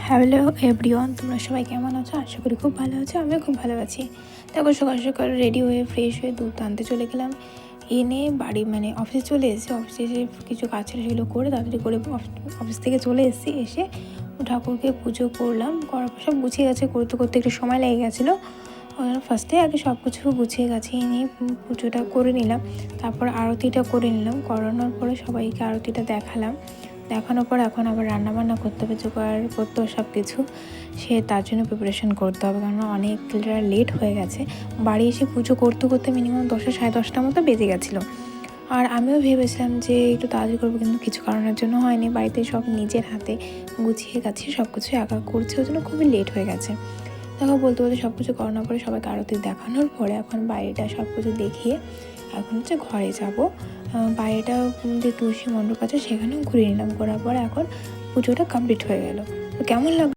Hello everyone, তোমরা সবাই কেমন আছো? আশা করি খুব ভালো আছো। আমিও খুব ভালো আছি। তারপর সকাল সকাল রেডি হয়ে ফ্রেশ হয়ে দুধ আনতে চলে গেলাম। এনে বাড়ি অফিসে চলে এসেছি। অফিসে এসে কিছু কাজ ছিল সেগুলো করে তাড়াতাড়ি করে অফিস থেকে চলে এসেছি। এসে ঠাকুরকে পুজো করলাম। করার পর সব গুছিয়ে গেছে, করতে করতে একটু সময় লেগে গেছিলো। ফার্স্টে আগে সব কিছু গুছিয়ে গাছিয়ে নিয়ে পুজোটা করে নিলাম। তারপর আরতিটা করে নিলাম। করানোর পরে সবাইকে আরতিটা দেখানোর পর এখন আবার রান্নাবান্না করতে হবে, জোগাড় করতে হবে সব কিছু। তার জন্য প্রিপারেশন করতে হবে, কারণ অনেকটা লেট হয়ে গেছে। বাড়ি এসে পুজো করতে করতে মিনিমাম 10টা সাড়ে 10টার মতো বেজে গেছিলো। আর আমিও ভেবেছিলাম যে একটু তাড়াতাড়ি করবো, কিন্তু কিছু কারণের জন্য হয়নি। বাড়িতে সব নিজের হাতে গুছিয়ে গাছিয়ে সব কিছু একা করছে, ওই জন্য খুবই লেট হয়ে গেছে। দেখো বলতে বলতে সব কিছু করানোর পরে সবাইকে আরতি দেখানোর পরে এখন বাইরেটা সব কিছু দেখিয়ে এখন ঘরে যাব। বাইরেটা যে তুলসী মণ্ডপ আছে সেখানেও ঘুরে নিলাম। করার পর এখন পুজোটা কমপ্লিট হয়ে গেল। তো কেমন লাগলো?